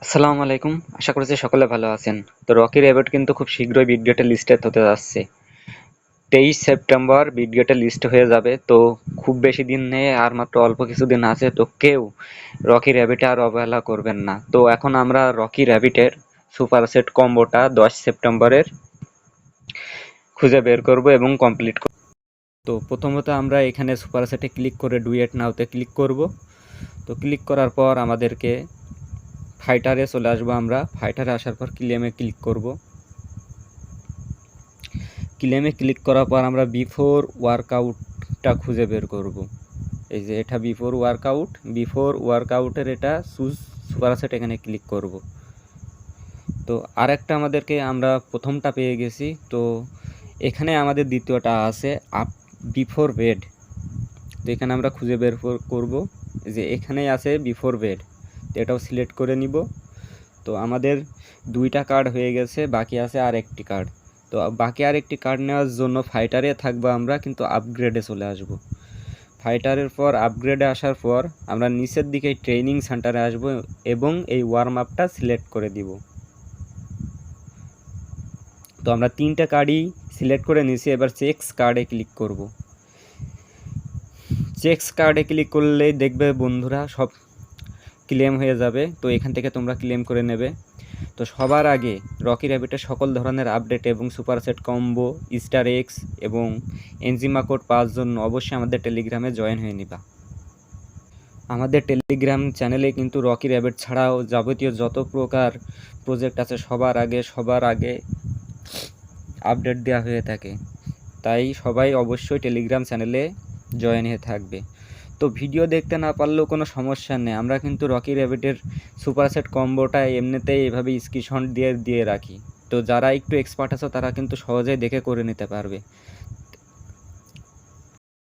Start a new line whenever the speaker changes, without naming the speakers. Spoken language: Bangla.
আসসালামু আলাইকুম। আশা করছি সকলে ভালো আছেন। তো রকি র্যাবিট কিন্তু খুব শীঘ্রই বিটগেটে লিস্টেড হতে যাচ্ছে। 23 সেপ্টেম্বর বিটগেটে লিস্ট হয়ে যাবে। তো খুব বেশি দিন নেই, আর মাত্র অল্প কিছুদিন আছে। তো কেউ রকি র্যাবিটে আর অবহেলা করবেন না। তো এখন আমরা রকি র্যাবিটের সুপার সেট কম্বোটা 10 সেপ্টেম্বরের খুঁজে বের করব এবং কমপ্লিট করব। তো প্রথমত আমরা এখানে সুপার সেটে ক্লিক করে ডুয়েট নাওতে ক্লিক করব। তো ক্লিক করার পর আমাদেরকে ফাইটারে চলে আসবো। আমরা ফাইটারে আসার পর ক্লেমে ক্লিক করব। ক্লেমে ক্লিক করার পর আমরা বিফোর ওয়ার্কআউটটা খুঁজে বের করব। এই যে এটা বিফোর ওয়ার্কআউটের এটা সুপার সেট, এখানে ক্লিক করব। তো আরেকটা আমাদেরকে আমরা প্রথমটা পেয়ে গেছি। তো এখানে আমাদের দ্বিতীয়টা আছে আপ বিফোর বেড। তো এখানে আমরা খুঁজে বের করব যে এখানেই আছে বিফোর বেড। তো এটাও সিলেক্ট করে নিব। তো আমাদের 2টা কার্ড হয়ে গেছে, বাকি আছে আর একটি কার্ড। তো বাকি আর একটি কার্ড নেওয়ার জন্য ফাইটারে থাকবো আমরা, কিন্তু আপগ্রেডে চলে আসব। ফাইটারের পর আপগ্রেডে আসার পর আমরা নিচের দিকে ট্রেনিং সেন্টারে আসব এবং এই ওয়ার্ম আপটা সিলেক্ট করে দিব। তো আমরা 3টে কার্ডই সিলেক্ট করে নিয়েছি। এবার চেকস কার্ডে ক্লিক করব। চেকস কার্ডে ক্লিক করলেই দেখবে বন্ধুরা সব ক্লেম হয়ে যাবে। তো এখান থেকে তোমরা ক্লেম করে নেবে। তো সবার আগে রকি র্যাবিটের সকল ধরনের আপডেট এবং super set combo, Easter x এবং এনজিমা কোড পাওয়ার জন্য অবশ্যই আমাদের টেলিগ্রামে জয়েন হয়ে নিবা। আমাদের টেলিগ্রাম চ্যানেলে কিন্তু রকি র্যাবিট ছাড়াও যাবতীয় যত প্রকার প্রজেক্ট আছে সবার আগে আপডেট দেওয়া হয়ে থাকে। তাই সবাই অবশ্যই টেলিগ্রাম চ্যানেলে জয়েন হয়ে থাকবে। তো ভিডিও দেখতে না পারলেও কোনো সমস্যা নেই, আমরা কিন্তু রকি র্যাবিটের সুপার সেট কম্বোটা এমনিতেই এভাবে স্ক্রিনশট দিয়ে রাখি। তো যারা একটু এক্সপার্ট আছে তারা কিন্তু সহজেই দেখে করে নিতে পারবে।